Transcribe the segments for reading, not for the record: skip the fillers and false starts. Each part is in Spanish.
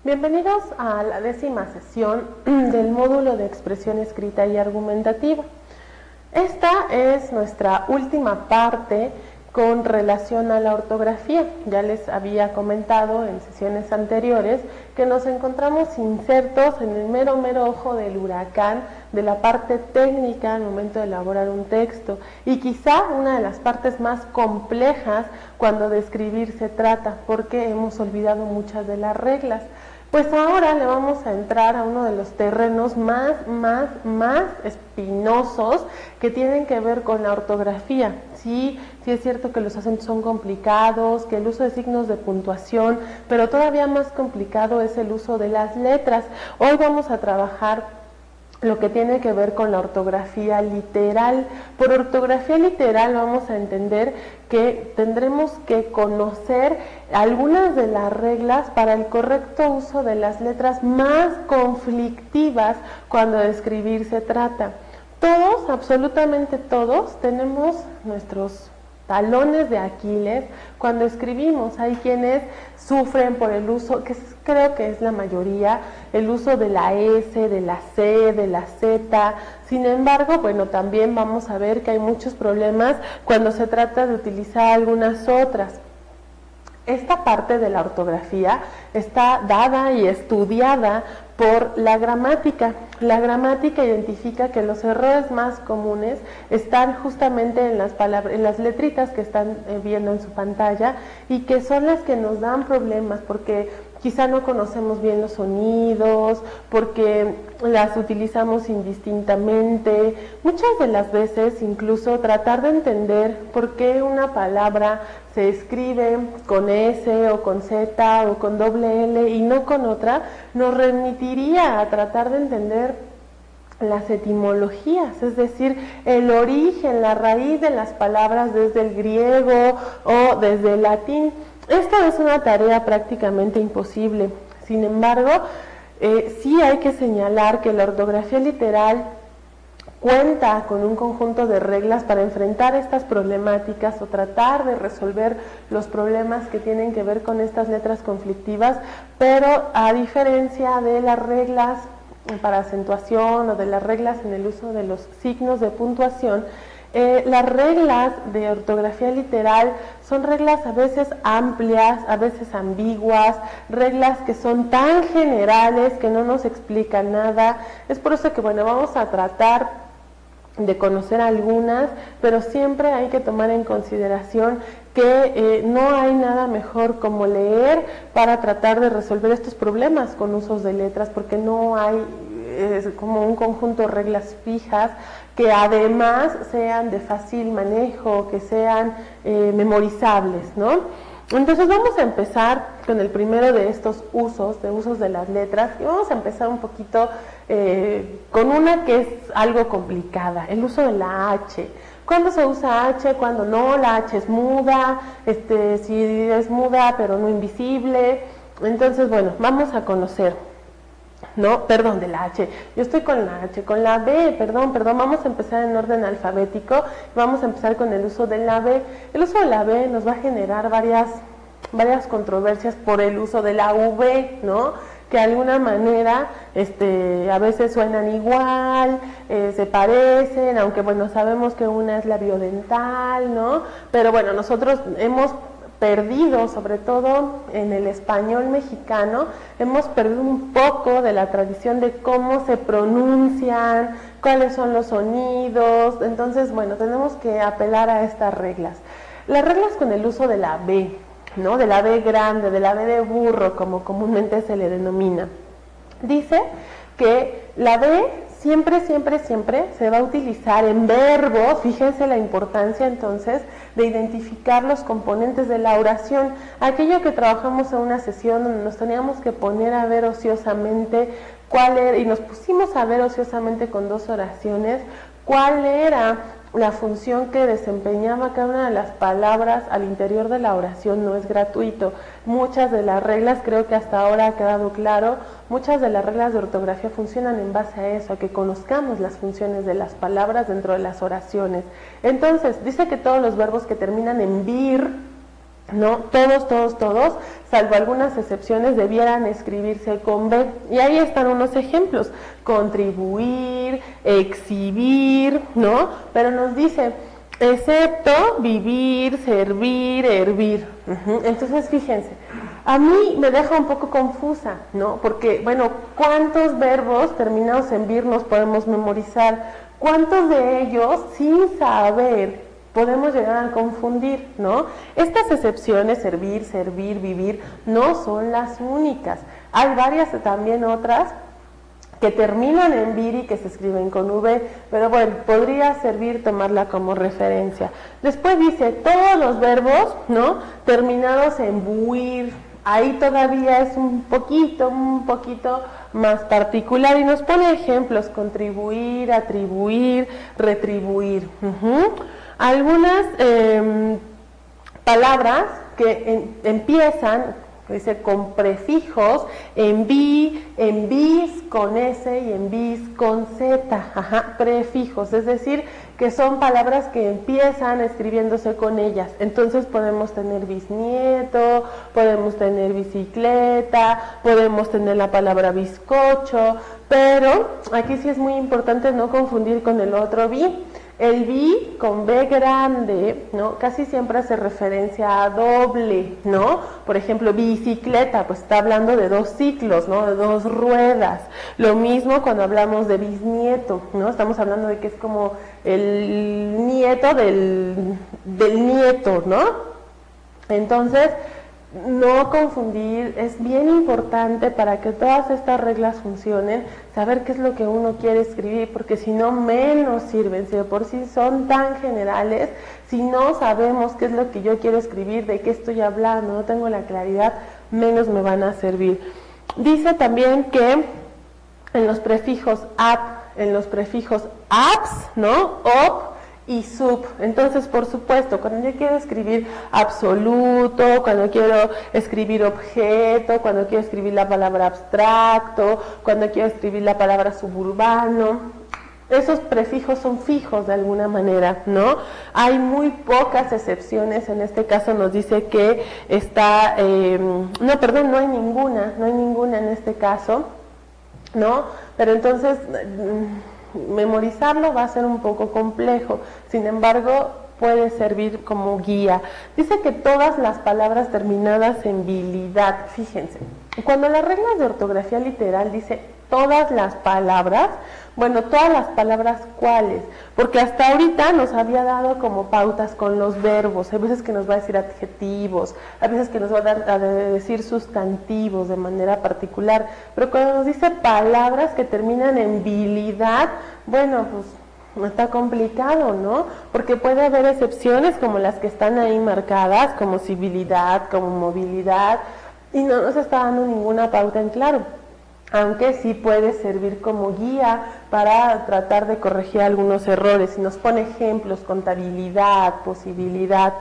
Bienvenidos a la 10ª sesión del módulo de expresión escrita y argumentativa. Esta es nuestra última parte con relación a la ortografía. Ya les había comentado en sesiones anteriores que nos encontramos insertos en el mero ojo del huracán de la parte técnica al momento de elaborar un texto, y quizá una de las partes más complejas cuando de escribir se trata, porque hemos olvidado muchas de las reglas. Pues ahora le vamos a entrar a uno de los terrenos más espinosos que tienen que ver con la ortografía. Sí es cierto que los acentos son complicados, que el uso de signos de puntuación, pero todavía más complicado es el uso de las letras. Hoy vamos a trabajar lo que tiene que ver con la ortografía literal. Por ortografía literal vamos a entender que tendremos que conocer algunas de las reglas para el correcto uso de las letras más conflictivas cuando de escribir se trata. Todos, absolutamente todos, tenemos nuestros talones de Aquiles cuando escribimos. Hay quienes sufren por el uso, que creo que es la mayoría, el uso de la S, de la C, de la Z. Sin embargo, bueno, también vamos a ver que hay muchos problemas cuando se trata de utilizar algunas otras. Esta parte de la ortografía está dada y estudiada por la gramática. La gramática identifica que los errores más comunes están justamente en las palabras, en las letritas que están viendo en su pantalla, y que son las que nos dan problemas porque quizá no conocemos bien los sonidos, porque las utilizamos indistintamente. Muchas de las veces incluso tratar de entender por qué una palabra se escribe con S o con Z o con doble L y no con otra, nos remitiría a tratar de entender las etimologías, es decir, el origen, la raíz de las palabras desde el griego o desde el latín. Esta es una tarea prácticamente imposible. Sin embargo, sí hay que señalar que la ortografía literal cuenta con un conjunto de reglas para enfrentar estas problemáticas o tratar de resolver los problemas que tienen que ver con estas letras conflictivas, pero a diferencia de las reglas para acentuación o de las reglas en el uso de los signos de puntuación, las reglas de ortografía literal son reglas a veces amplias, a veces ambiguas, reglas que son tan generales que no nos explican nada. Es por eso que, bueno, vamos a tratar de conocer algunas, pero siempre hay que tomar en consideración que no hay nada mejor como leer para tratar de resolver estos problemas con usos de letras, porque no hay como un conjunto de reglas fijas que además sean de fácil manejo, que sean memorizables, ¿no? Entonces vamos a empezar con el primero de estos usos de las letras, y vamos a empezar un poquito con una que es algo complicada, el uso de la H. ¿Cuándo se usa H? ¿Cuándo no? La H es muda, si es muda pero no invisible. Entonces, bueno, vamos a conocer. No, perdón, de la H. Yo estoy con la H, con la B, perdón, vamos a empezar en orden alfabético. Vamos a empezar con el uso de la B. El uso de la B nos va a generar varias controversias por el uso de la V, ¿no? Que de alguna manera a veces suenan igual, se parecen, aunque bueno, sabemos que una es labiodental, ¿no? Pero bueno, nosotros hemos perdido, sobre todo en el español mexicano, hemos perdido un poco de la tradición de cómo se pronuncian, cuáles son los sonidos. Entonces, bueno, tenemos que apelar a estas reglas. Las reglas con el uso de la B, ¿no? De la B grande, de la B de burro, como comúnmente se le denomina. Dice que la B siempre se va a utilizar en verbos. Fíjense la importancia entonces de identificar los componentes de la oración. Aquello que trabajamos en una sesión donde nos teníamos que poner a ver ociosamente cuál era, y nos pusimos a ver ociosamente con dos oraciones, cuál era la función que desempeñaba cada una de las palabras al interior de la oración. No es gratuito. Muchas de las reglas, creo que hasta ahora ha quedado claro, muchas de las reglas de ortografía funcionan en base a eso, a que conozcamos las funciones de las palabras dentro de las oraciones. Entonces, dice que todos los verbos que terminan en vir ¿no? Todos, salvo algunas excepciones, debieran escribirse con B. Y ahí están unos ejemplos: contribuir, exhibir, ¿no? Pero nos dice, excepto vivir, servir, hervir. Entonces, fíjense, a mí me deja un poco confusa, ¿no? Porque, bueno, ¿cuántos verbos terminados en vir nos podemos memorizar? ¿Cuántos de ellos, sin saber, podemos llegar a confundir, ¿no? Estas excepciones, servir, vivir, no son las únicas. Hay varias también otras que terminan en vir y que se escriben con V, pero bueno, podría servir tomarla como referencia. Después dice, todos los verbos, ¿no?, terminados en buir, ahí todavía es un poquito más particular y nos pone ejemplos: contribuir, atribuir, retribuir. Algunas palabras que empiezan, dice, con prefijos, en bis con S y en bis con Z, prefijos, es decir, que son palabras que empiezan escribiéndose con ellas. Entonces podemos tener bisnieto, podemos tener bicicleta, podemos tener la palabra bizcocho, pero aquí sí es muy importante no confundir con el otro bi. El bi con B grande, ¿no?, casi siempre hace referencia a doble, ¿no? Por ejemplo, bicicleta, pues está hablando de dos ciclos, ¿no?, de dos ruedas. Lo mismo cuando hablamos de bisnieto, ¿no? Estamos hablando de que es como el nieto del nieto, ¿no? Entonces, no confundir, es bien importante para que todas estas reglas funcionen, saber qué es lo que uno quiere escribir, porque si no, menos sirven. Si de por sí son tan generales, si no sabemos qué es lo que yo quiero escribir, de qué estoy hablando, no tengo la claridad, menos me van a servir. Dice también que en los prefijos ap, en los prefijos aps, ¿no?, op y sub. Entonces, por supuesto, cuando yo quiero escribir absoluto, cuando quiero escribir objeto, cuando quiero escribir la palabra abstracto, cuando quiero escribir la palabra suburbano, esos prefijos son fijos de alguna manera, ¿no? Hay muy pocas excepciones. En este caso nos dice que está, no hay ninguna en este caso, ¿no? Pero entonces, memorizarlo va a ser un poco complejo, sin embargo puede servir como guía. Dice que todas las palabras terminadas en bilidad, fíjense, cuando las reglas de ortografía literal dice todas las palabras, bueno, todas las palabras, ¿cuáles? Porque hasta ahorita nos había dado como pautas con los verbos. Hay veces que nos va a decir adjetivos, hay veces que nos va a decir sustantivos de manera particular, pero cuando nos dice palabras que terminan en bilidad, bueno, pues está complicado, ¿no? Porque puede haber excepciones como las que están ahí marcadas, como civilidad, como movilidad, y no nos está dando ninguna pauta en claro, aunque sí puede servir como guía para tratar de corregir algunos errores. Y nos pone ejemplos: contabilidad, posibilidad.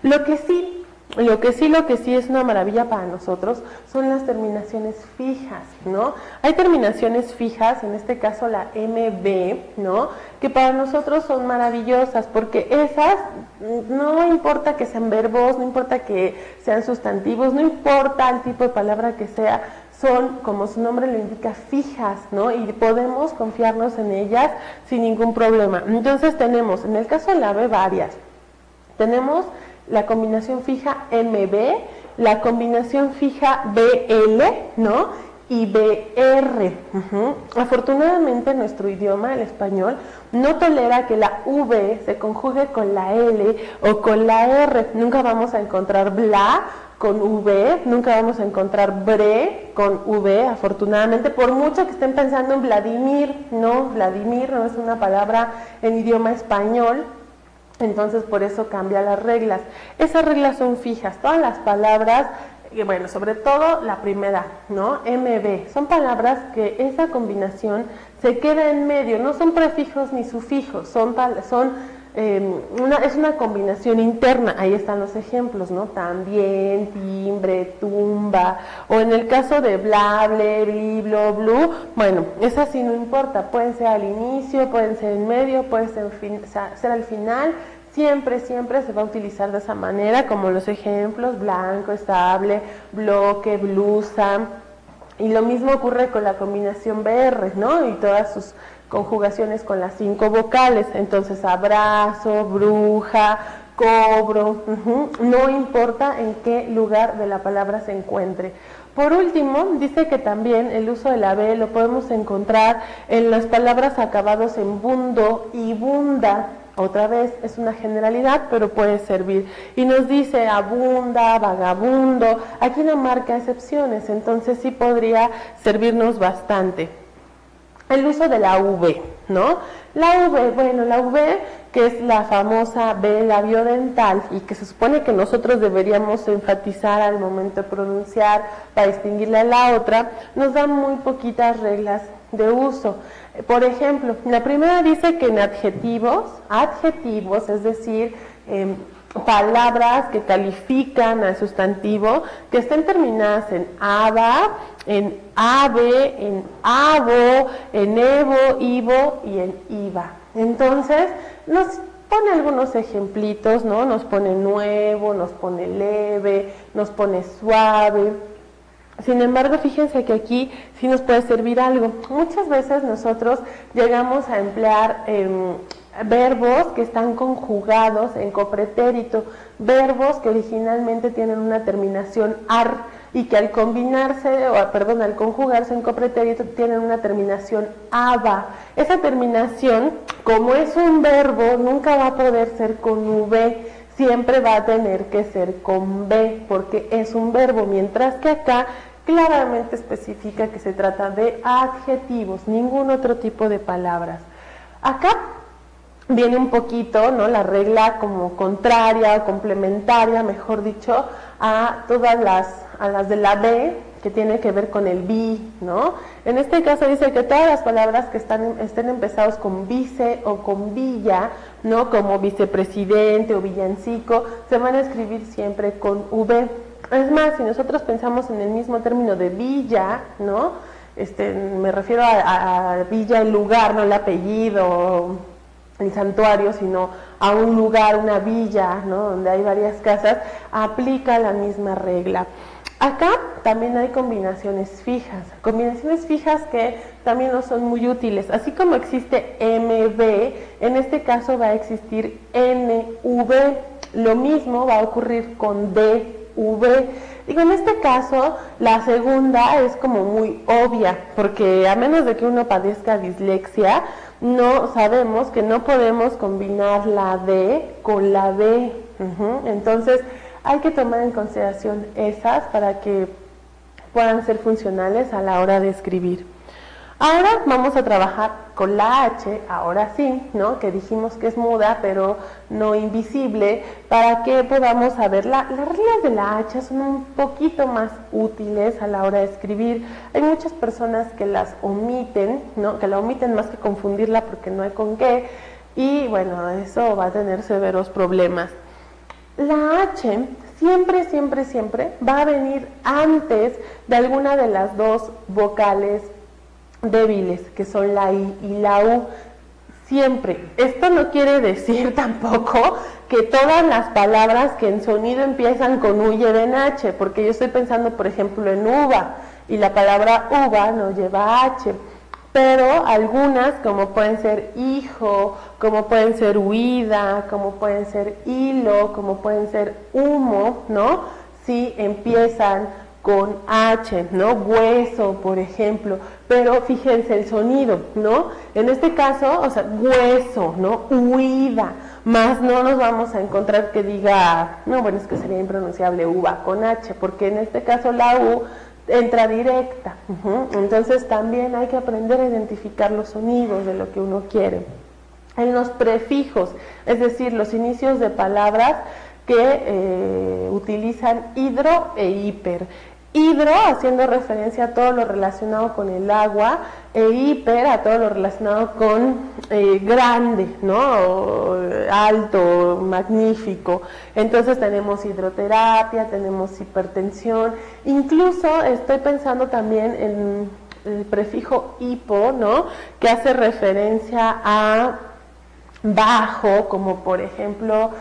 Lo que sí es una maravilla para nosotros son las terminaciones fijas, ¿no? Hay terminaciones fijas, en este caso la MB, ¿no?, que para nosotros son maravillosas, porque esas, no importa que sean verbos, no importa que sean sustantivos, no importa el tipo de palabra que sea, son, como su nombre lo indica, fijas, ¿no? Y podemos confiarnos en ellas sin ningún problema. Entonces tenemos, en el caso de la B, varias. Tenemos la combinación fija MB, la combinación fija BL, ¿no?, y BR. Afortunadamente nuestro idioma, el español, no tolera que la V se conjugue con la L o con la R. Nunca vamos a encontrar bla con V, nunca vamos a encontrar bre con V, afortunadamente, por mucho que estén pensando en Vladimir. No, Vladimir no es una palabra en idioma español. Entonces, por eso cambia las reglas. Esas reglas son fijas. Todas las palabras, bueno, sobre todo la primera, ¿no?, MB, son palabras que esa combinación se queda en medio. No son prefijos ni sufijos, es una combinación interna. Ahí están los ejemplos, ¿no? También, timbre, tumba, o en el caso de bla, ble, bli, blo, blu, bueno, esas sí no importa, pueden ser al inicio, pueden ser en medio, pueden ser al final, siempre se va a utilizar de esa manera, como los ejemplos: blanco, estable, bloque, blusa. Y lo mismo ocurre con la combinación BR, ¿no? Y todas sus conjugaciones con las 5 vocales. Entonces, abrazo, bruja, cobro, no importa en qué lugar de la palabra se encuentre. Por último, dice que también el uso de la B lo podemos encontrar en las palabras acabados en bundo y bunda. Otra vez, es una generalidad, pero puede servir. Y nos dice abunda, vagabundo. Aquí no marca excepciones, entonces sí podría servirnos bastante. El uso de la V, ¿no? La V, bueno, la V, que es la famosa B labiodental y que se supone que nosotros deberíamos enfatizar al momento de pronunciar para distinguirla de la otra, nos da muy poquitas reglas de uso. Por ejemplo, la primera dice que en adjetivos, es decir, palabras que califican al sustantivo, que estén terminadas en aba, en ave, en avo, en evo, ivo y en iva. Entonces, nos pone algunos ejemplitos, ¿no? Nos pone nuevo, nos pone leve, nos pone suave. Sin embargo, fíjense que aquí sí nos puede servir algo. Muchas veces nosotros llegamos a emplear verbos que están conjugados en copretérito, verbos que originalmente tienen una terminación ar y que al al conjugarse en copretérito tienen una terminación aba. Esa terminación, como es un verbo, nunca va a poder ser con V, siempre va a tener que ser con B, porque es un verbo, mientras que acá claramente especifica que se trata de adjetivos, ningún otro tipo de palabras. Acá viene un poquito, ¿no?, la regla como contraria o complementaria, mejor dicho, a todas las de la B, que tiene que ver con el bi, ¿no? En este caso dice que todas las palabras que estén empezados con vice o con villa, ¿no?, como vicepresidente o villancico, se van a escribir siempre con V. Es más, si nosotros pensamos en el mismo término de villa, ¿no?, me refiero a villa, el lugar, no el apellido, el santuario, sino a un lugar, una villa, ¿no?, donde hay varias casas, aplica la misma regla. Acá también hay combinaciones fijas que también no son muy útiles. Así como existe MV, en este caso va a existir NV. Lo mismo va a ocurrir con DV. Digo, en este caso, la segunda es como muy obvia, porque a menos de que uno padezca dislexia, no sabemos que no podemos combinar la D con la B. Entonces, hay que tomar en consideración esas para que puedan ser funcionales a la hora de escribir. Ahora vamos a trabajar con la H, ahora sí, ¿no?, que dijimos que es muda, pero no invisible, para que podamos saber. Las reglas de la H son un poquito más útiles a la hora de escribir. Hay muchas personas que las omiten, ¿no?, que la omiten más que confundirla porque no hay con qué, y bueno, eso va a tener severos problemas. La H siempre va a venir antes de alguna de las dos vocales débiles, que son la I y la U. Siempre. Esto no quiere decir tampoco que todas las palabras que en sonido empiezan con U lleven H, porque yo estoy pensando, por ejemplo, en uva, y la palabra uva no lleva H. Pero algunas, como pueden ser hijo, como pueden ser huida, como pueden ser hilo, como pueden ser humo, ¿no?, sí empiezan con H, ¿no? Hueso, por ejemplo, pero fíjense el sonido, ¿no? En este caso, o sea, hueso, ¿no? Huida, más no nos vamos a encontrar que diga, no, bueno, es que sería impronunciable uva con H, porque en este caso la U entra directa. Entonces también hay que aprender a identificar los sonidos de lo que uno quiere. En los prefijos, es decir, los inicios de palabras que utilizan hidro e hiper. Hidro haciendo referencia a todo lo relacionado con el agua, e hiper a todo lo relacionado con grande, ¿no?, alto, magnífico. Entonces tenemos hidroterapia, tenemos hipertensión, incluso estoy pensando también en el prefijo hipo, ¿no?, que hace referencia a bajo, como por ejemplo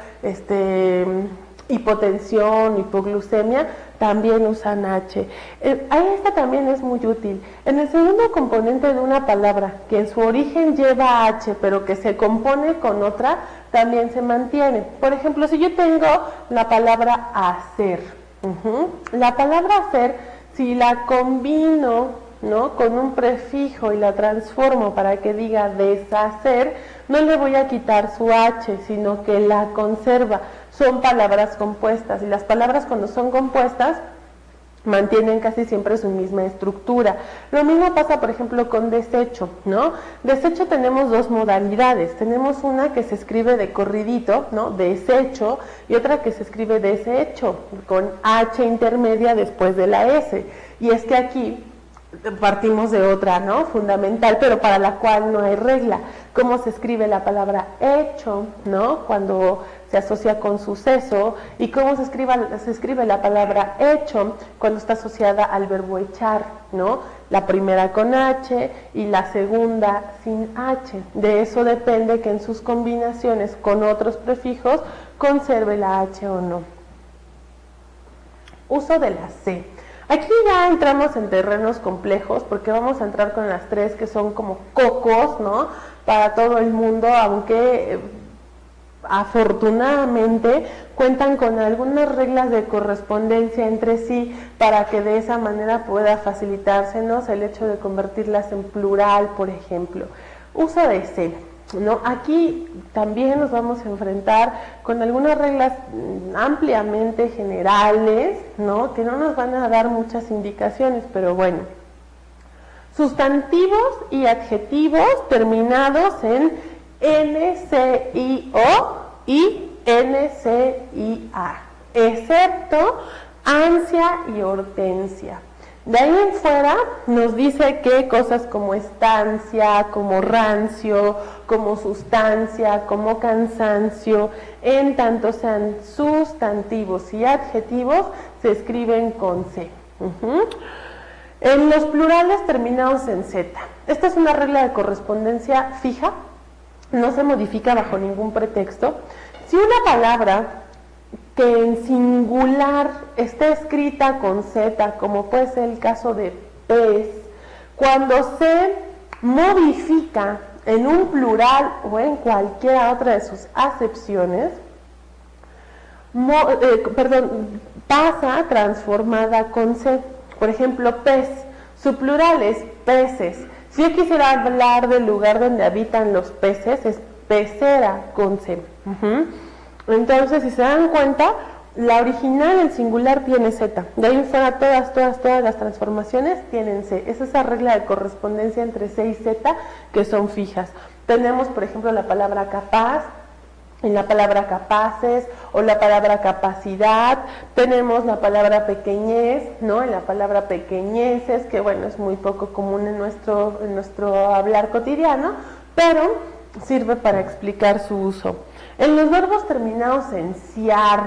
hipotensión, hipoglucemia, también usan H. Esta también es muy útil. En el segundo componente de una palabra, que en su origen lleva H, pero que se compone con otra, también se mantiene. Por ejemplo, si yo tengo la palabra hacer, la palabra hacer, si la combino, ¿no?, con un prefijo y la transformo para que diga deshacer, no le voy a quitar su H, sino que la conserva. Son palabras compuestas, y las palabras cuando son compuestas mantienen casi siempre su misma estructura. Lo mismo pasa, por ejemplo, con desecho, ¿no? Desecho tenemos dos modalidades. Tenemos una que se escribe de corridito, ¿no?, desecho, y otra que se escribe desecho, con H intermedia después de la S. Y es que aquí partimos de otra, ¿no?, fundamental, pero para la cual no hay regla. ¿Cómo se escribe la palabra hecho, ¿no?, cuando se asocia con suceso? ¿Y cómo se escribe la palabra hecho cuando está asociada al verbo echar, ¿no? La primera con H y la segunda sin H. De eso depende que en sus combinaciones con otros prefijos conserve la H o no. Uso de la C. Aquí ya entramos en terrenos complejos porque vamos a entrar con las tres que son como cocos, ¿no?, para todo el mundo, aunque afortunadamente cuentan con algunas reglas de correspondencia entre sí para que de esa manera pueda facilitársenos el hecho de convertirlas en plural, por ejemplo. Uso de C, ¿no? Aquí también nos vamos a enfrentar con algunas reglas ampliamente generales, ¿no?, que no nos van a dar muchas indicaciones, pero bueno. Sustantivos y adjetivos terminados en N-C-I-O y N-C-I-A, excepto ansia y hortensia. De ahí en fuera nos dice que cosas como estancia, como rancio, como sustancia, como cansancio, en tanto sean sustantivos y adjetivos, se escriben con C. En los plurales terminados en Z. Esta es una regla de correspondencia fija, no se modifica bajo ningún pretexto. Si una palabra que en singular está escrita con Z, como puede ser el caso de pez, cuando se modifica en un plural o en cualquiera otra de sus acepciones, pasa transformada con C. Por ejemplo, pez, su plural es peces. Si yo quisiera hablar del lugar donde habitan los peces, es pecera con C. Entonces, si se dan cuenta, la original, el singular, tiene Z. De ahí en fuera, todas las transformaciones tienen C. Es esa regla de correspondencia entre C y Z que son fijas. Tenemos, por ejemplo, la palabra capaz, en la palabra capaces, o la palabra capacidad. Tenemos la palabra pequeñez, ¿no?, en la palabra pequeñeces, que bueno, es muy poco común en nuestro hablar cotidiano, pero sirve para explicar su uso. En los verbos terminados en ciar,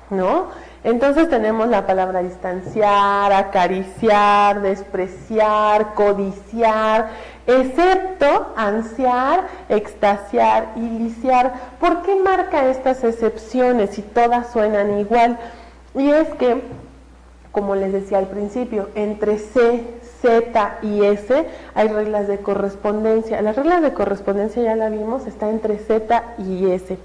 ¿no?, entonces tenemos la palabra distanciar, acariciar, despreciar, codiciar, excepto ansiar, extasiar y lisiar. ¿Por qué marca estas excepciones si todas suenan igual? Y es que, como les decía al principio, entre C, Z y S hay reglas de correspondencia. Las reglas de correspondencia ya la vimos, está entre Z y S.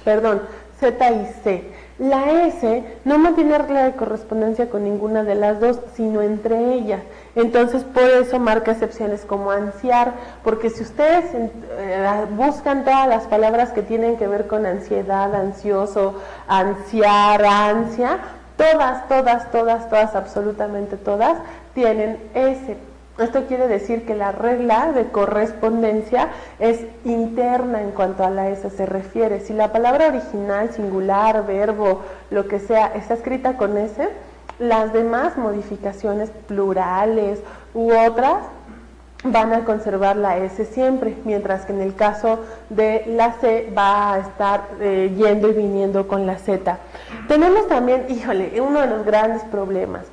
Perdón, Z y C. La S no mantiene regla de correspondencia con ninguna de las dos, sino entre ellas. Entonces, por eso marca excepciones como ansiar, porque si ustedes buscan todas las palabras que tienen que ver con ansiedad, ansioso, ansiar, ansia, todas, absolutamente todas, tienen S. Esto quiere decir que la regla de correspondencia es interna en cuanto a la S se refiere. Si la palabra original, singular, verbo, lo que sea, está escrita con S, las demás modificaciones plurales u otras van a conservar la S siempre, mientras que en el caso de la C va a estar yendo y viniendo con la Z. Tenemos también, uno de los grandes problemas,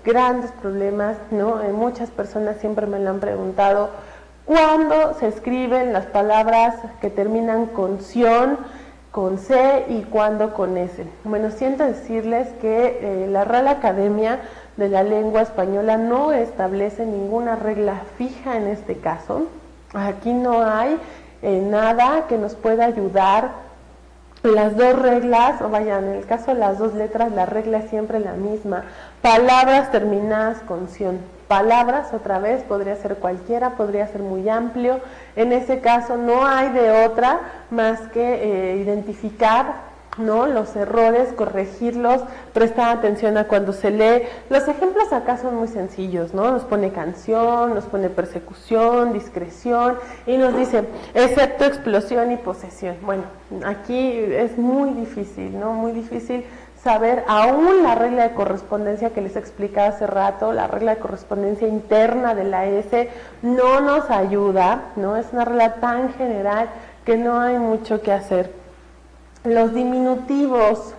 ¿no? Muchas personas siempre me lo han preguntado, ¿Cuándo se escriben las palabras que terminan con ción, con C y cuándo con S? Bueno, siento decirles que la Real Academia de la Lengua Española no establece ninguna regla fija en este caso. Aquí no hay nada que nos pueda ayudar. Las dos reglas, o vaya, en el caso de las dos letras, la regla es siempre la misma. Palabras terminadas con ción. Palabras, otra vez, podría ser cualquiera, podría ser muy amplio. En ese caso no hay de otra más que identificar, ¿no?, los errores, corregirlos, prestar atención a cuando se lee. Los ejemplos acá son muy sencillos, ¿no? Nos pone canción, nos pone persecución, discreción y nos dice excepto explosión y posesión. Bueno, aquí es muy difícil, ¿no? Muy difícil saber aún la regla de correspondencia que les explicaba hace rato, la regla de correspondencia interna de la S no nos ayuda, ¿no? Es una regla tan general que no hay mucho que hacer. Los diminutivos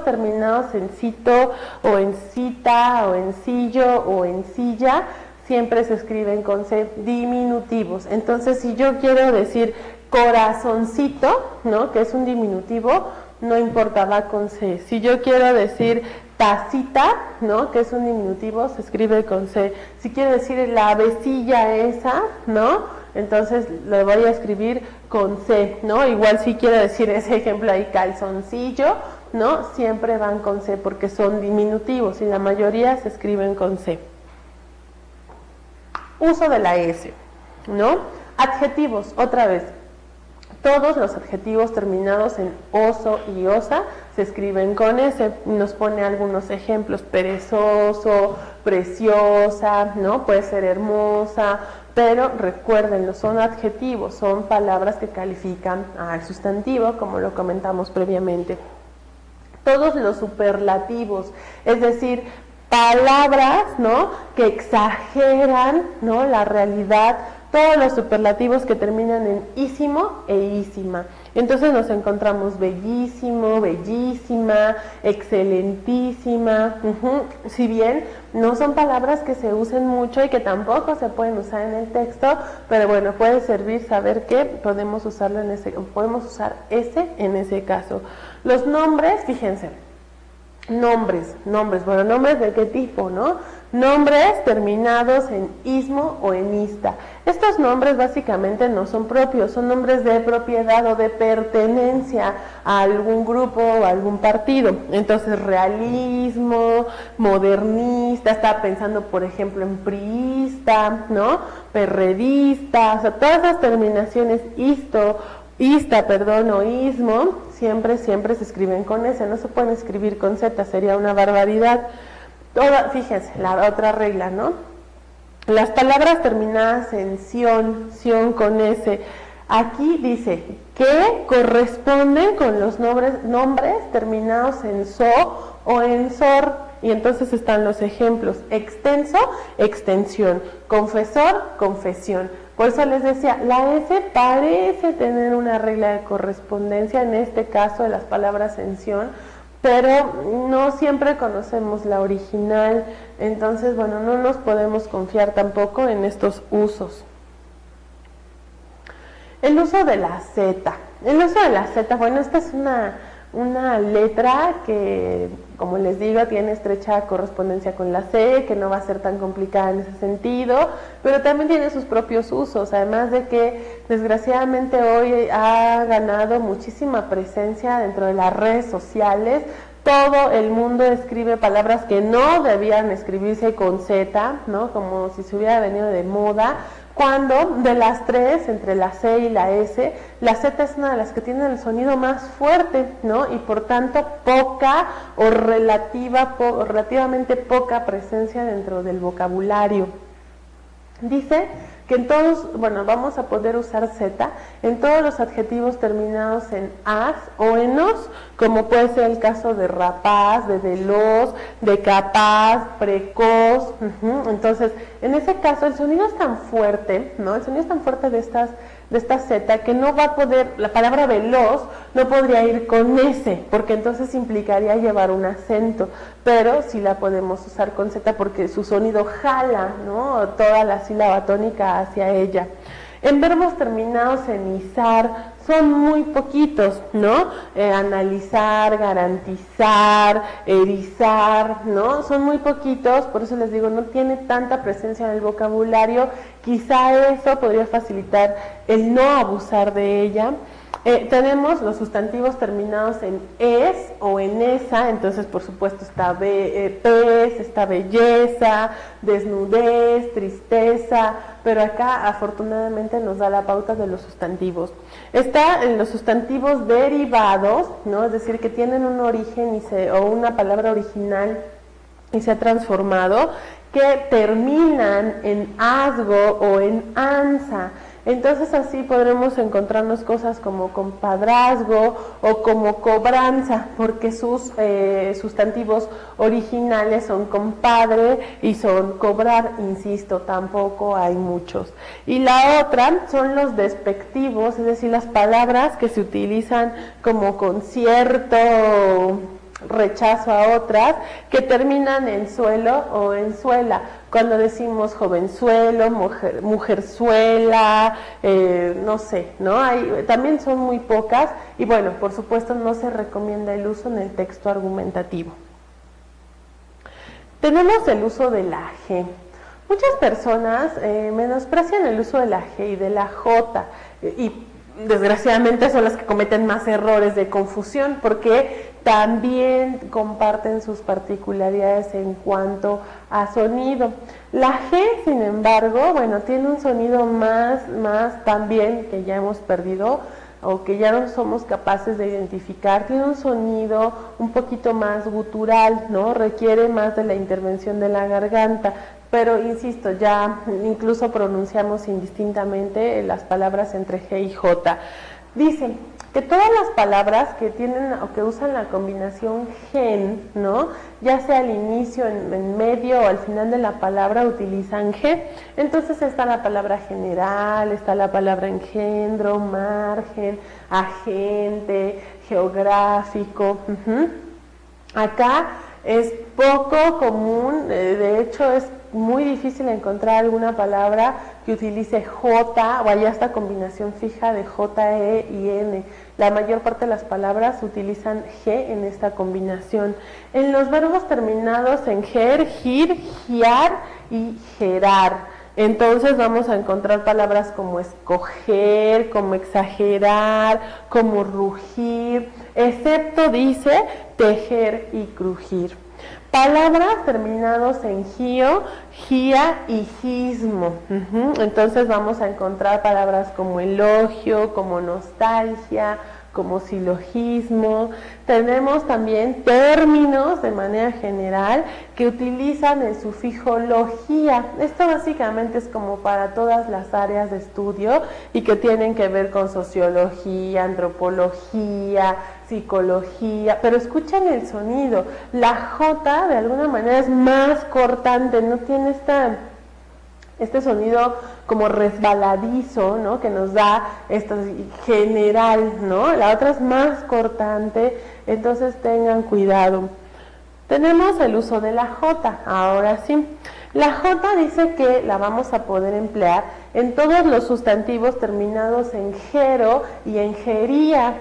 terminados en cito o en cita o en sillo o en silla, siempre se escriben con C, diminutivos. Entonces, si yo quiero decir corazoncito, ¿no?, que es un diminutivo, no importa, va con C. Si yo quiero decir tacita, ¿no?, que es un diminutivo, se escribe con C. Si quiero decir la avecilla esa, ¿no?, entonces lo voy a escribir con C, ¿no? Igual si quiero decir ese ejemplo ahí, calzoncillo, ¿no?, siempre van con C porque son diminutivos y la mayoría se escriben con C. Uso de la S, ¿no? Adjetivos, otra vez. Todos los adjetivos terminados en oso y osa se escriben con S. Nos pone algunos ejemplos: perezoso, preciosa, ¿no? Puede ser hermosa, pero recuérdenlo, son adjetivos, son palabras que califican al sustantivo, como lo comentamos previamente. Todos los superlativos, es decir, palabras, ¿no?, que exageran, ¿no?, la realidad. Todos los superlativos que terminan en ísimo e ísima. Entonces nos encontramos bellísimo, bellísima, excelentísima. Si bien no son palabras que se usen mucho y que tampoco se pueden usar en el texto, pero bueno, puede servir saber que podemos usarlo podemos usar ese en ese caso. Los nombres, fíjense. Nombres, bueno, nombres de qué tipo, ¿no? Nombres terminados en ismo o en ista. Estos nombres básicamente no son propios, son nombres de propiedad o de pertenencia a algún grupo o a algún partido. Entonces, realismo, modernista, estaba pensando por ejemplo en priista, ¿no?, perredista, o sea, todas esas terminaciones o ismo, siempre se escriben con S, no se pueden escribir con Z, sería una barbaridad. Fíjense, la otra regla, ¿no? Las palabras terminadas en sion con S, aquí dice que corresponden con los nombres terminados en so o en sor. Y entonces están los ejemplos: extenso, extensión; confesor, confesión. Por eso les decía, la S parece tener una regla de correspondencia, en este caso de las palabras en sion, pero no siempre conocemos la original, entonces bueno, no nos podemos confiar tampoco en estos usos. El uso de la Z. El uso de la Z, bueno, esta es una letra que, como les digo, tiene estrecha correspondencia con la C, que no va a ser tan complicada en ese sentido, pero también tiene sus propios usos, además de que desgraciadamente hoy ha ganado muchísima presencia dentro de las redes sociales. Todo el mundo escribe palabras que no debían escribirse con Z, ¿no?, como si se hubiera venido de moda, cuando de las tres, entre la C y la S, la Z es una de las que tiene el sonido más fuerte, ¿no?, y por tanto poca o relativamente poca presencia dentro del vocabulario. Dice que en todos, bueno, vamos a poder usar Z en todos los adjetivos terminados en as o en os, como puede ser el caso de rapaz, de veloz, de capaz, precoz. Entonces, en ese caso el sonido es tan fuerte, ¿no? El sonido es tan fuerte de esta Z que no va a poder, la palabra veloz no podría ir con S, porque entonces implicaría llevar un acento, pero sí la podemos usar con Z porque su sonido jala, ¿no?, toda la sílaba tónica hacia ella. En verbos terminados en izar son muy poquitos, ¿no? Analizar, garantizar, erizar, ¿no? Son muy poquitos, por eso les digo, no tiene tanta presencia en el vocabulario. Quizá eso podría facilitar el no abusar de ella. Tenemos los sustantivos terminados en es o en esa, entonces por supuesto está pez, está belleza, desnudez, tristeza, pero acá afortunadamente nos da la pauta de los sustantivos. Está en los sustantivos derivados, ¿no?, es decir, que tienen un origen o una palabra original y se ha transformado, que terminan en asgo o en ansa. Entonces así podremos encontrarnos cosas como compadrazgo o como cobranza, porque sus sustantivos originales son compadre y son cobrar, insisto, tampoco hay muchos. Y la otra son los despectivos, es decir, las palabras que se utilizan como con cierto rechazo a otras, que terminan en suelo o en suela. Cuando decimos jovenzuelo, mujerzuela, no sé, ¿no? También son muy pocas y bueno, por supuesto no se recomienda el uso en el texto argumentativo. Tenemos el uso de la G. Muchas personas menosprecian el uso de la G y de la J y desgraciadamente son las que cometen más errores de confusión porque también comparten sus particularidades en cuanto a sonido. La G, sin embargo, bueno, tiene un sonido más también que ya hemos perdido o que ya no somos capaces de identificar. Tiene un sonido un poquito más gutural, ¿no? Requiere más de la intervención de la garganta. Pero insisto, ya incluso pronunciamos indistintamente las palabras entre G y J. Dicen que todas las palabras que tienen o que usan la combinación gen, ¿no?, ya sea al inicio, en medio o al final de la palabra, utilizan G. Entonces está la palabra general, está la palabra engendro, margen, agente, geográfico. Acá es poco común, de hecho es muy difícil encontrar alguna palabra que utilice J o haya esta combinación fija de J, E y N. La mayor parte de las palabras utilizan G en esta combinación. En los verbos terminados en ger, gir, giar y gerar, entonces vamos a encontrar palabras como escoger, como exagerar, como rugir, excepto dice tejer y crujir. Palabras terminados en gio, gia y gismo. Entonces vamos a encontrar palabras como elogio, como nostalgia, como silogismo. Tenemos también términos de manera general que utilizan el sufijo logía. Esto básicamente es como para todas las áreas de estudio y que tienen que ver con sociología, antropología, psicología, pero escuchan el sonido. La J de alguna manera es más cortante, no tiene este sonido como resbaladizo, ¿no?, que nos da esto general, ¿no? La otra es más cortante, entonces tengan cuidado. Tenemos el uso de la J, ahora sí. La J dice que la vamos a poder emplear en todos los sustantivos terminados en gero y en gería.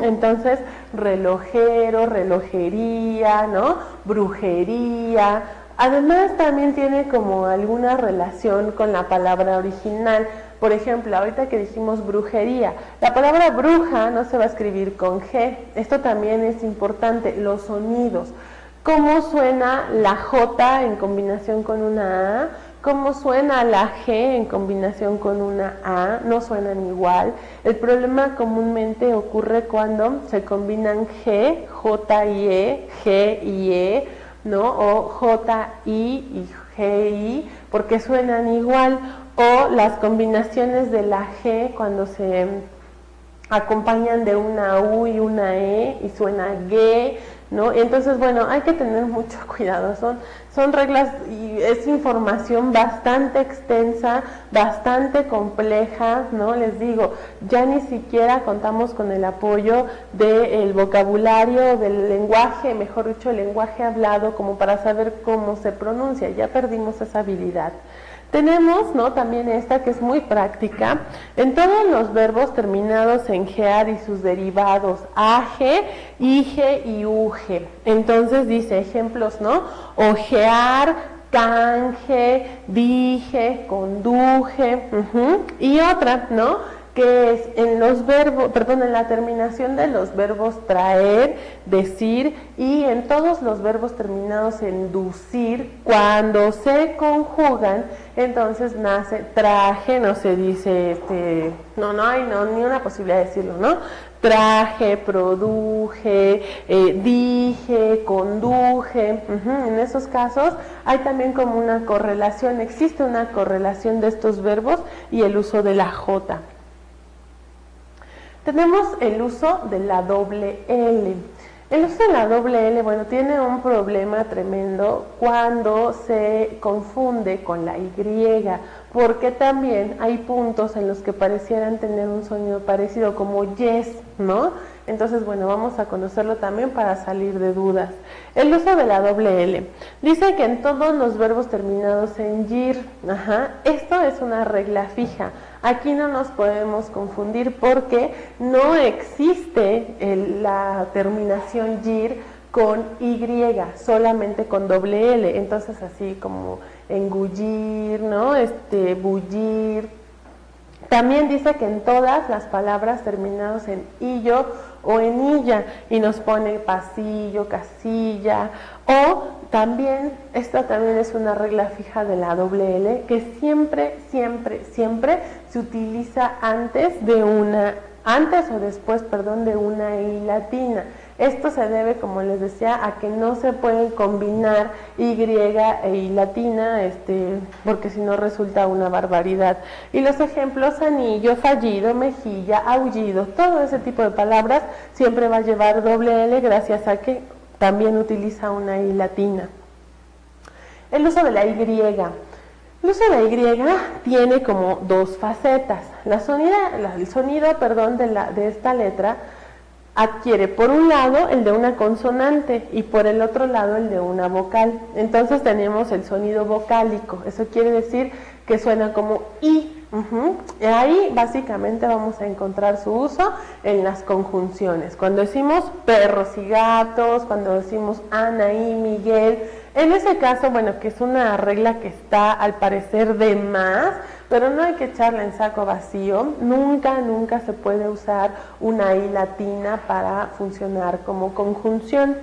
Entonces, relojero, relojería, ¿no?, brujería. Además también tiene como alguna relación con la palabra original. Por ejemplo, ahorita que dijimos brujería, la palabra bruja no se va a escribir con G. Esto también es importante, los sonidos. ¿Cómo suena la J en combinación con una A? ¿Cómo suena la G en combinación con una A? No suenan igual. El problema comúnmente ocurre cuando se combinan G, J y E, G y E, ¿no? O J-I y G-I, porque suenan igual. O las combinaciones de la G cuando se acompañan de una U y una E y suena G, ¿no? Y entonces, bueno, hay que tener mucho cuidado, son reglas y es información bastante extensa, bastante compleja, ¿no? Les digo, ya ni siquiera contamos con el apoyo del vocabulario, del lenguaje, mejor dicho, el lenguaje hablado, como para saber cómo se pronuncia, ya perdimos esa habilidad. Tenemos, ¿no?, también esta que es muy práctica, en todos los verbos terminados en gear y sus derivados, age, ige y uge. Entonces dice ejemplos, ¿no? Ojear, canje, dije, conduje, y otra, ¿no?, que es en los verbos, perdón, en la terminación de los verbos traer, decir y en todos los verbos terminados en ducir, cuando se conjugan, entonces nace traje, no se dice, no hay ni una posibilidad de decirlo, ¿no? Traje, produje, dije, conduje, en esos casos hay también como una correlación, existe una correlación de estos verbos y el uso de la J. Tenemos el uso de la doble L. El uso de la doble L, bueno, tiene un problema tremendo cuando se confunde con la Y, porque también hay puntos en los que parecieran tener un sonido parecido, como yes, ¿no? Entonces, bueno, vamos a conocerlo también para salir de dudas. El uso de la doble L. Dice que en todos los verbos terminados en yir, esto es una regla fija. Aquí no nos podemos confundir porque no existe la terminación yir con Y, solamente con doble L. Entonces, así como engullir, ¿no? Bullir. También dice que en todas las palabras terminadas en illo o en illa, y nos pone pasillo, casilla, o también, esta también es una regla fija de la doble L, que siempre se utiliza antes o después, de una I latina. Esto se debe, como les decía, a que no se pueden combinar Y e I latina, porque si no resulta una barbaridad. Y los ejemplos, anillo, fallido, mejilla, aullido, todo ese tipo de palabras siempre va a llevar doble L gracias a que también utiliza una I latina. El uso de la Y. El uso de la Y tiene como dos facetas. El sonido de esta letra adquiere por un lado el de una consonante y por el otro lado el de una vocal. Entonces tenemos el sonido vocálico, eso quiere decir que suena como I. Y ahí básicamente vamos a encontrar su uso en las conjunciones. Cuando decimos perros y gatos, cuando decimos Ana y Miguel, en ese caso, bueno, que es una regla que está al parecer de más, pero no hay que echarla en saco vacío. Nunca se puede usar una I latina para funcionar como conjunción.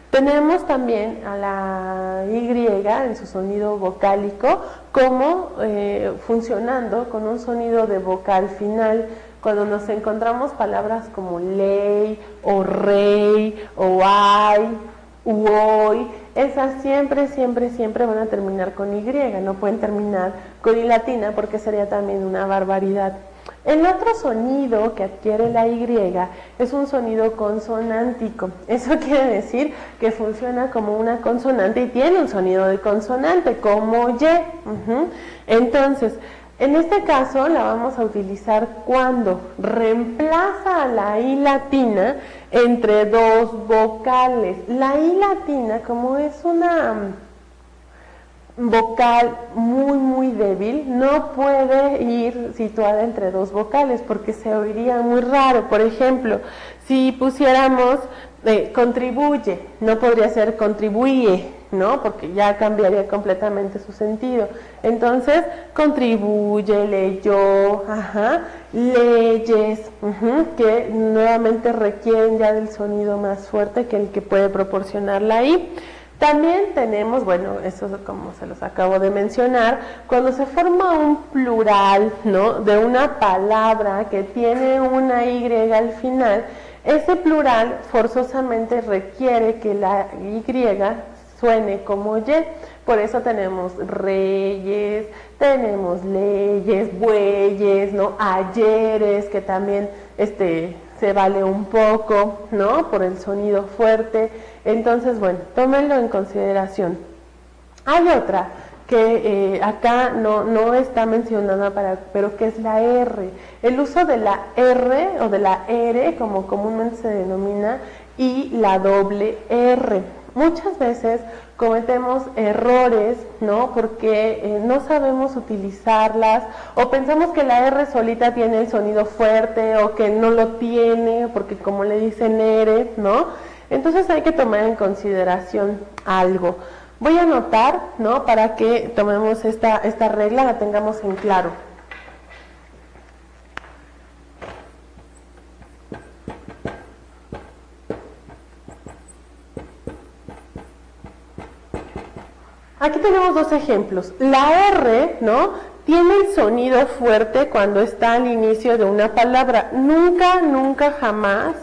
Tenemos también a la Y en su sonido vocálico como funcionando con un sonido de vocal final. Cuando nos encontramos palabras como ley o rey o ay u hoy, esas siempre van a terminar con Y, no pueden terminar con I latina porque sería también una barbaridad. El otro sonido que adquiere la Y es un sonido consonántico. Eso quiere decir que funciona como una consonante y tiene un sonido de consonante, como Y. Entonces, en este caso la vamos a utilizar cuando reemplaza a la I latina entre dos vocales. La I latina, como es una vocal muy débil, no puede ir situada entre dos vocales porque se oiría muy raro. Por ejemplo, si pusiéramos contribuye, no podría ser contribuye, ¿no? Porque ya cambiaría completamente su sentido. Entonces, contribuye, leyó, leyes, que nuevamente requieren ya del sonido más fuerte que el que puede proporcionar la I. También tenemos, bueno, eso como se los acabo de mencionar, cuando se forma un plural, ¿no?, de una palabra que tiene una Y al final, ese plural forzosamente requiere que la Y suene como Y. Por eso tenemos reyes, tenemos leyes, bueyes, ¿no?, ayeres, que también se vale un poco, ¿no? Por el sonido fuerte. Entonces, bueno, tómenlo en consideración. Hay otra que acá no está mencionada, pero que es la R. El uso de la R o de la R, como comúnmente se denomina, y la doble R. Muchas veces cometemos errores, ¿no? Porque no sabemos utilizarlas, o pensamos que la R solita tiene el sonido fuerte, o que no lo tiene, porque como le dicen R, ¿no? Entonces hay que tomar en consideración algo. Voy a anotar, ¿no? Para que tomemos esta regla, la tengamos en claro. Aquí tenemos dos ejemplos. La R, ¿no? Tiene el sonido fuerte cuando está al inicio de una palabra. Nunca, jamás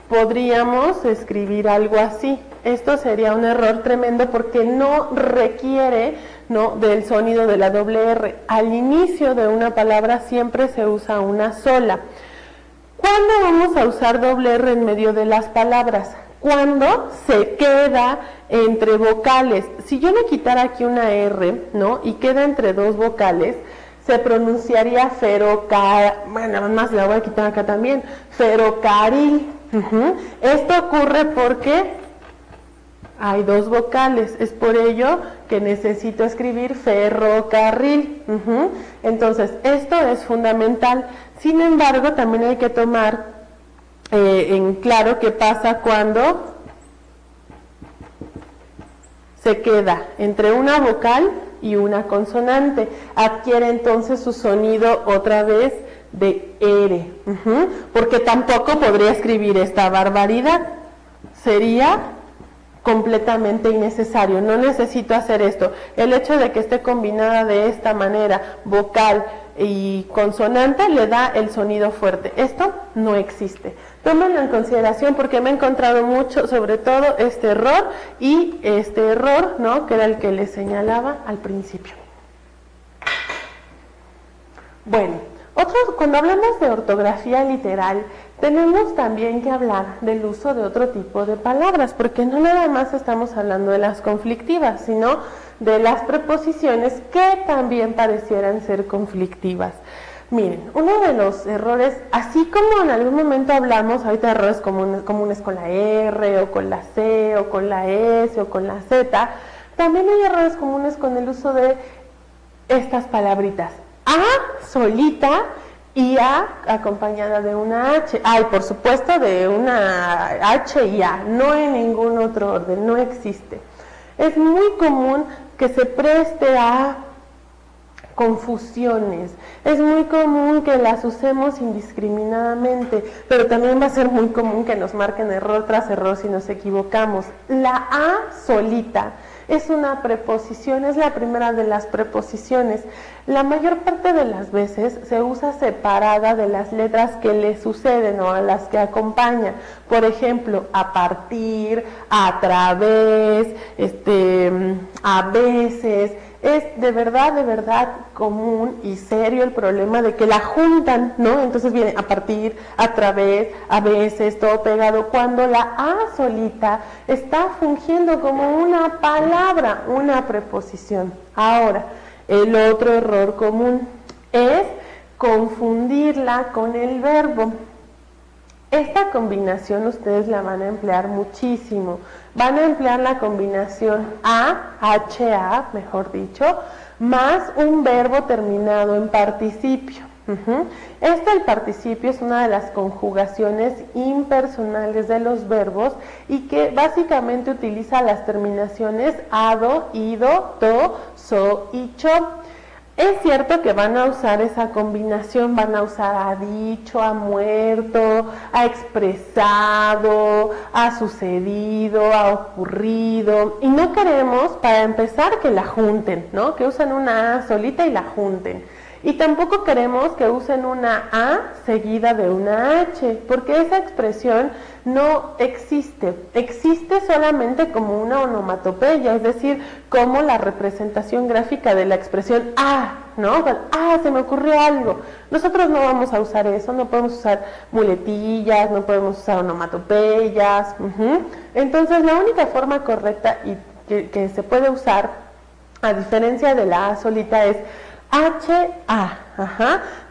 podríamos escribir algo así. Esto sería un error tremendo porque no requiere, ¿no?, del sonido de la doble R. Al inicio de una palabra siempre se usa una sola. ¿Cuándo vamos a usar doble R en medio de las palabras? Cuando se queda entre vocales. Si yo le quitara aquí una R, ¿no?, y queda entre dos vocales, se pronunciaría bueno, además la voy a quitar acá también, ferrocarril. Esto ocurre porque hay dos vocales, es por ello que necesito escribir ferrocarril. Entonces, esto es fundamental. Sin embargo, también hay que tomar en claro qué pasa cuando se queda entre una vocal y una consonante. Adquiere entonces su sonido otra vez de R, porque tampoco podría escribir esta barbaridad. Sería completamente innecesario, no necesito hacer esto. El hecho de que esté combinada de esta manera, vocal y consonante, le da el sonido fuerte. Esto no existe. Tómenlo en consideración porque me he encontrado mucho, sobre todo este error y este error, ¿no?, que era el que les señalaba al principio. Bueno, cuando hablamos de ortografía literal, tenemos también que hablar del uso de otro tipo de palabras, porque no nada más estamos hablando de las conflictivas, sino de las preposiciones que también parecieran ser conflictivas. Miren, uno de los errores, así como en algún momento hablamos, ahorita errores comunes con la R, o con la C, o con la S, o con la Z, también hay errores comunes con el uso de estas palabritas. A solita y A acompañada de una H. Y por supuesto de una H y A, no en ningún otro orden, no existe. Es muy común que se preste a confusiones, es muy común que las usemos indiscriminadamente, pero también va a ser muy común que nos marquen error tras error si nos equivocamos. La A solita es una preposición, es la primera de las preposiciones. La mayor parte de las veces se usa separada de las letras que le suceden o a las que acompaña. Por ejemplo, a partir, a través, a veces. Es de verdad común y serio el problema de que la juntan, ¿no? Entonces viene a partir, a través, a veces, todo pegado, cuando la A solita está fungiendo como una palabra, una preposición. Ahora, el otro error común es confundirla con el verbo. Esta combinación ustedes la van a emplear muchísimo. Van a emplear la combinación A, H-A, mejor dicho, más un verbo terminado en participio. El participio es una de las conjugaciones impersonales de los verbos y que básicamente utiliza las terminaciones ado, ido, to, so y cho. Es cierto que van a usar esa combinación, van a usar ha dicho, ha muerto, ha expresado, ha sucedido, ha ocurrido, y no queremos, para empezar, que la junten, ¿no? Que usen una A solita y la junten. Y tampoco queremos que usen una A seguida de una H, porque esa expresión no existe. Existe solamente como una onomatopeya, es decir, como la representación gráfica de la expresión A, ¿no? Ah, se me ocurrió algo. Nosotros no vamos a usar eso, no podemos usar muletillas, no podemos usar onomatopeyas. Entonces, la única forma correcta y que se puede usar, a diferencia de la A solita, es H-A.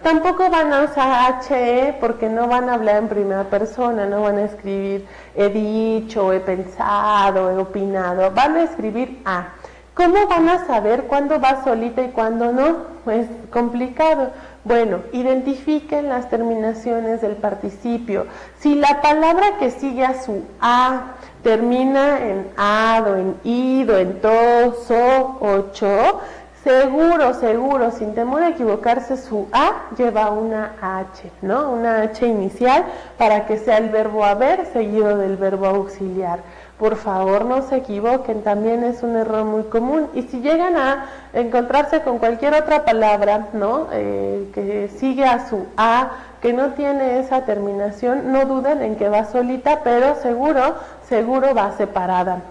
Tampoco van a usar H-E porque no van a hablar en primera persona, no van a escribir he dicho, he pensado, he opinado, van a escribir A. ¿Cómo van a saber cuándo va solita y cuándo no? Es complicado. Bueno, identifiquen las terminaciones del participio. Si la palabra que sigue a su A termina en ado, en ido, en to, so, ocho, seguro, sin temor a equivocarse, su A lleva una H, ¿no? Una H inicial para que sea el verbo haber seguido del verbo auxiliar. Por favor, no se equivoquen, también es un error muy común. Y si llegan a encontrarse con cualquier otra palabra, ¿no? Que sigue a su A, que no tiene esa terminación, no duden en que va solita, pero seguro va separada.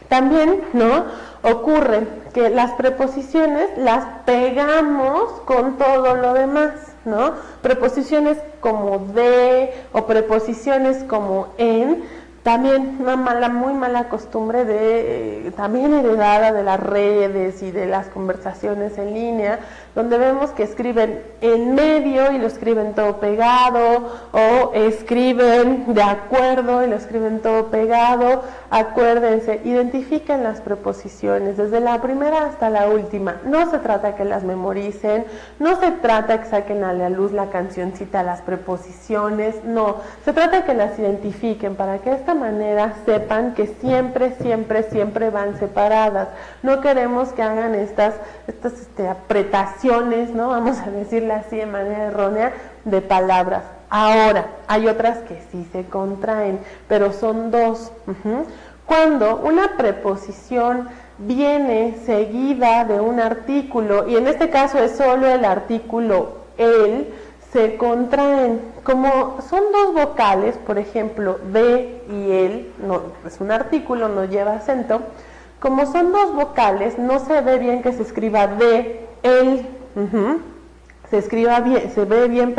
También, ¿no? Ocurre que las preposiciones las pegamos con todo lo demás, ¿no? Preposiciones como de o preposiciones como en. También una muy mala costumbre también heredada de las redes y de las conversaciones en línea, donde vemos que escriben en medio y lo escriben todo pegado, o escriben de acuerdo y lo escriben todo pegado. Acuérdense, identifiquen las preposiciones desde la primera hasta la última. No se trata que las memoricen, no se trata que saquen a la luz la cancioncita, las preposiciones, no. Se trata que las identifiquen para que de esta manera sepan que siempre van separadas. No queremos que hagan estas apretaciones, ¿no? Vamos a decirle así de manera errónea, de palabras. Ahora, hay otras que sí se contraen, pero son dos. Cuando una preposición viene seguida de un artículo, y en este caso es solo el artículo el, se contraen. Como son dos vocales, por ejemplo, de y el, no, es un artículo, no lleva acento. Como son dos vocales, no se ve bien que se escriba de, el. Se ve bien,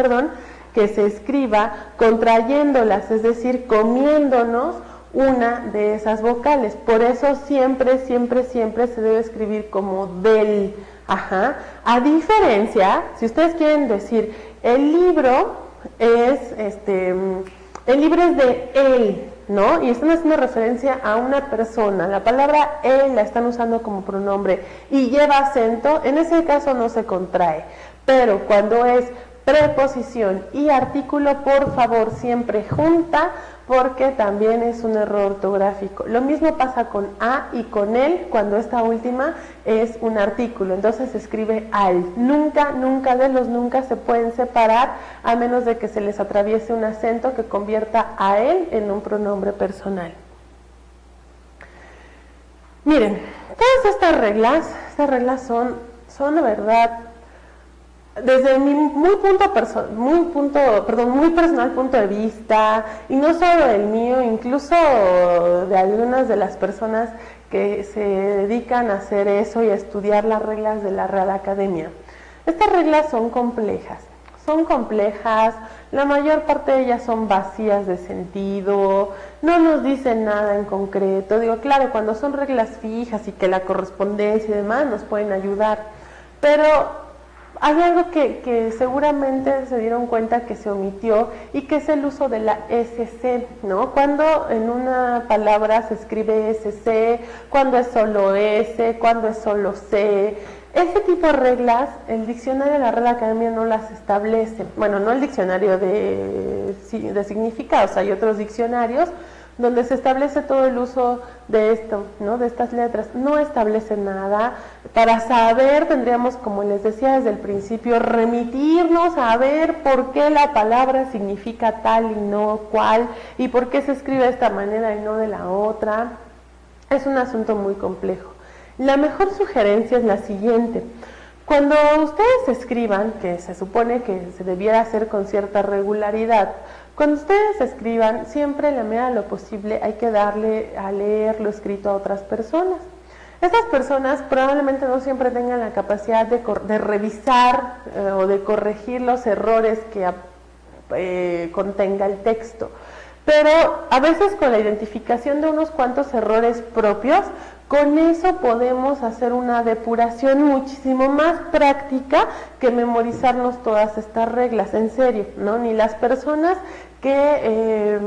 que se escriba contrayéndolas, es decir, comiéndonos una de esas vocales. Por eso siempre se debe escribir como del. A diferencia, si ustedes quieren decir, el libro es de él, ¿no? Y están haciendo referencia a una persona. La palabra él la están usando como pronombre y lleva acento, en ese caso no se contrae. Pero cuando es preposición y artículo, por favor, siempre junta, porque también es un error ortográfico. Lo mismo pasa con a y con el, cuando esta última es un artículo, entonces se escribe al. Nunca de los nunca se pueden separar, a menos de que se les atraviese un acento que convierta a él en un pronombre personal. Miren, todas estas reglas son de verdad, desde mi muy personal punto de vista, y no solo el mío, incluso de algunas de las personas que se dedican a hacer eso y a estudiar las reglas de la Real Academia. Estas reglas son complejas, la mayor parte de ellas son vacías de sentido, no nos dicen nada en concreto. Digo, claro, cuando son reglas fijas y que la correspondencia y demás nos pueden ayudar, pero hay algo que seguramente se dieron cuenta que se omitió, y que es el uso de la SC, ¿no? Cuando en una palabra se escribe SC, cuando es solo S, cuando es solo C. Ese tipo de reglas, el diccionario de la Real Academia no las establece. Bueno, no el diccionario de significados, hay otros diccionarios donde se establece todo el uso de esto, ¿no? De estas letras. No establece nada. Para saber, tendríamos, como les decía desde el principio, remitirnos a ver por qué la palabra significa tal y no cual, y por qué se escribe de esta manera y no de la otra. Es un asunto muy complejo. La mejor sugerencia es la siguiente. Cuando ustedes escriban, que se supone que se debiera hacer con cierta regularidad, cuando ustedes escriban, siempre en la medida de lo posible hay que darle a leer lo escrito a otras personas. Estas personas probablemente no siempre tengan la capacidad de revisar o de corregir los errores que contenga el texto. Pero a veces con la identificación de unos cuantos errores propios, con eso podemos hacer una depuración muchísimo más práctica que memorizarnos todas estas reglas, en serio, ¿no? Ni las personas que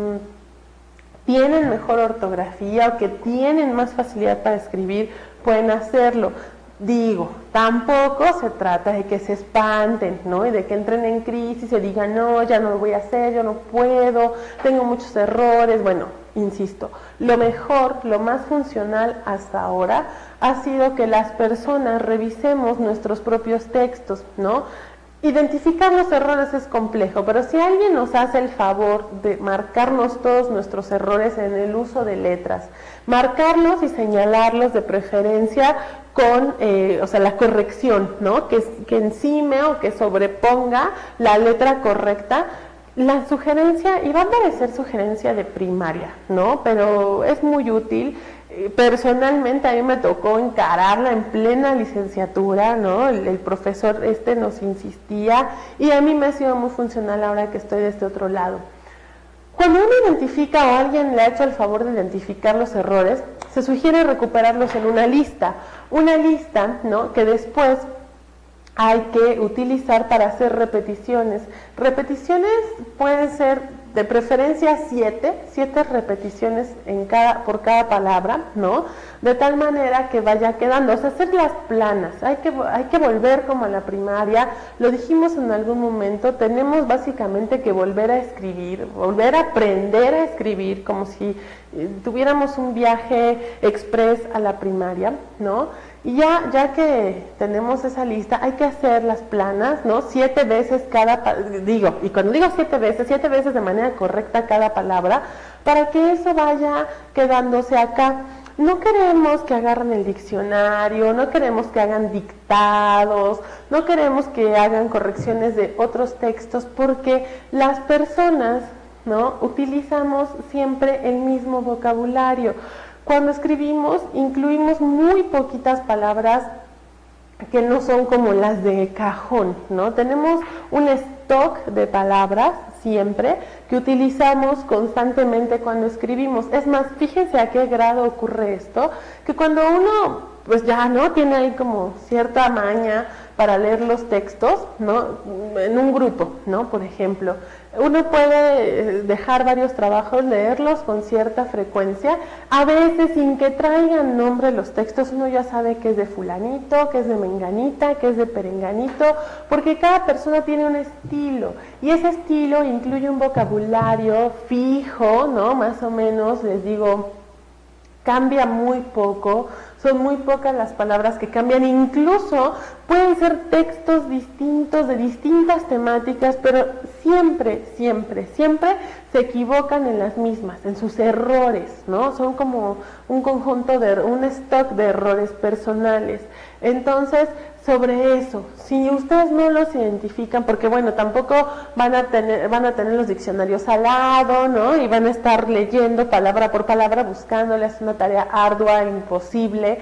tienen mejor ortografía o que tienen más facilidad para escribir pueden hacerlo. Digo, tampoco se trata de que se espanten, ¿no? Y de que entren en crisis y digan, no, ya no lo voy a hacer, yo no puedo, tengo muchos errores. Bueno, insisto, lo mejor, lo más funcional hasta ahora ha sido que las personas revisemos nuestros propios textos, ¿no? Identificar los errores es complejo, pero si alguien nos hace el favor de marcarnos todos nuestros errores en el uso de letras, marcarlos y señalarlos de preferencia con, la corrección, ¿no? Que encime o que sobreponga la letra correcta. La sugerencia, y va a parecer sugerencia de primaria, ¿no? Pero es muy útil. Personalmente a mí me tocó encararla en plena licenciatura, ¿no? El profesor nos insistía y a mí me ha sido muy funcional ahora que estoy de este otro lado. Cuando uno identifica o alguien le ha hecho el favor de identificar los errores, se sugiere recuperarlos en una lista, ¿no? Que después hay que utilizar para hacer repeticiones. Repeticiones pueden ser de preferencia 7 repeticiones por cada palabra, ¿no? De tal manera que vaya quedando, o sea, hacerlas planas. Hay que volver como a la primaria, lo dijimos en algún momento, tenemos básicamente que volver a escribir, volver a aprender a escribir, como si tuviéramos un viaje express a la primaria, ¿no? Y ya que tenemos esa lista, hay que hacer las planas, ¿no? 7 veces y cuando digo 7 veces de manera correcta cada palabra, para que eso vaya quedándose acá. No queremos que agarren el diccionario, no queremos que hagan dictados, no queremos que hagan correcciones de otros textos, porque las personas, ¿no? Utilizamos siempre el mismo vocabulario. Cuando escribimos, incluimos muy poquitas palabras que no son como las de cajón, ¿no? Tenemos un stock de palabras siempre que utilizamos constantemente cuando escribimos. Es más, fíjense a qué grado ocurre esto, que cuando uno pues ya no tiene ahí como cierta maña para leer los textos, ¿no? En un grupo, ¿no? Por ejemplo, uno puede dejar varios trabajos, leerlos con cierta frecuencia, a veces sin que traigan nombre los textos, uno ya sabe que es de fulanito, que es de menganita, que es de perenganito, porque cada persona tiene un estilo, y ese estilo incluye un vocabulario fijo, ¿no? Más o menos, les digo, cambia muy poco, son muy pocas las palabras que cambian, incluso pueden ser textos distintos, de distintas temáticas, pero siempre se equivocan en las mismas, en sus errores, ¿no? Son como un conjunto un stock de errores personales. Entonces, sobre eso, si ustedes no los identifican, porque bueno, tampoco van a tener los diccionarios al lado, ¿no? Y van a estar leyendo palabra por palabra, buscándoles, una tarea ardua, imposible,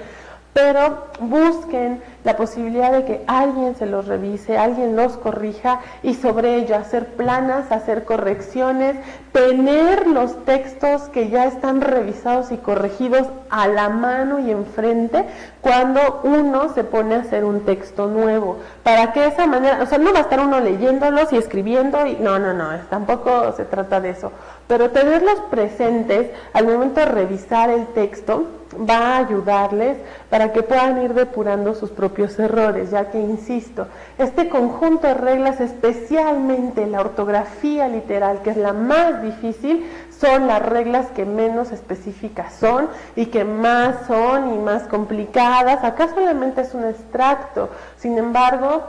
pero busquen la posibilidad de que alguien se los revise, alguien los corrija y sobre ello hacer planas, hacer correcciones, tener los textos que ya están revisados y corregidos a la mano y enfrente cuando uno se pone a hacer un texto nuevo, para que de esa manera, o sea, no va a estar uno leyéndolos y escribiendo y no, tampoco se trata de eso, pero tenerlos presentes al momento de revisar el texto va a ayudarles para que puedan ir depurando sus propios errores, ya que, insisto, este conjunto de reglas, especialmente la ortografía literal, que es la más difícil, son las reglas que menos específicas son y que más son y más complicadas. Acá solamente es un extracto, sin embargo,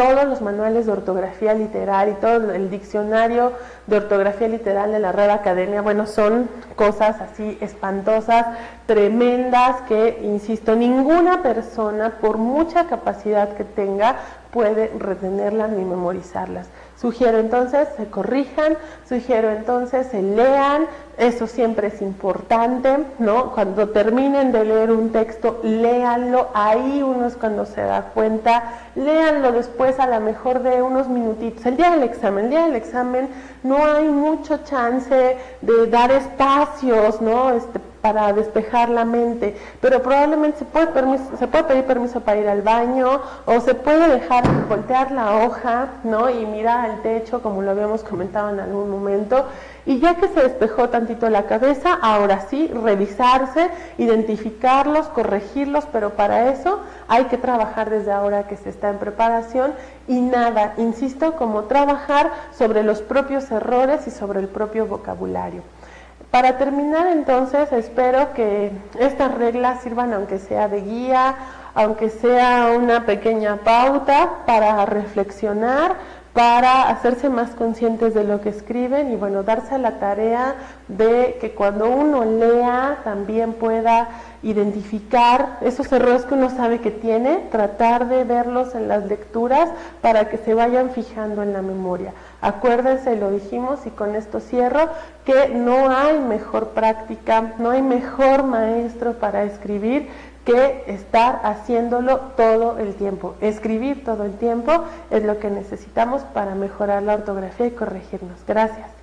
todos los manuales de ortografía literal y todo el diccionario de ortografía literal de la Real Academia, bueno, son cosas así espantosas, tremendas, que, insisto, ninguna persona, por mucha capacidad que tenga, puede retenerlas ni memorizarlas. Sugiero entonces se corrijan, sugiero entonces se lean, eso siempre es importante, ¿no? Cuando terminen de leer un texto, léanlo, ahí uno es cuando se da cuenta, léanlo después a lo mejor de unos minutitos, el día del examen no hay mucho chance de dar espacios, ¿no? Para despejar la mente, pero probablemente se puede pedir permiso para ir al baño, o se puede dejar voltear la hoja, ¿no? Y mirar al techo, como lo habíamos comentado en algún momento, y ya que se despejó tantito la cabeza, ahora sí, revisarse, identificarlos, corregirlos, pero para eso hay que trabajar desde ahora que se está en preparación, y nada, insisto, como trabajar sobre los propios errores y sobre el propio vocabulario. Para terminar, entonces, espero que estas reglas sirvan, aunque sea de guía, aunque sea una pequeña pauta para reflexionar, para hacerse más conscientes de lo que escriben y, bueno, darse a la tarea de que cuando uno lea también pueda identificar esos errores que uno sabe que tiene, tratar de verlos en las lecturas para que se vayan fijando en la memoria. Acuérdense, lo dijimos y con esto cierro, que no hay mejor práctica, no hay mejor maestro para escribir que estar haciéndolo todo el tiempo. Escribir todo el tiempo es lo que necesitamos para mejorar la ortografía y corregirnos. Gracias.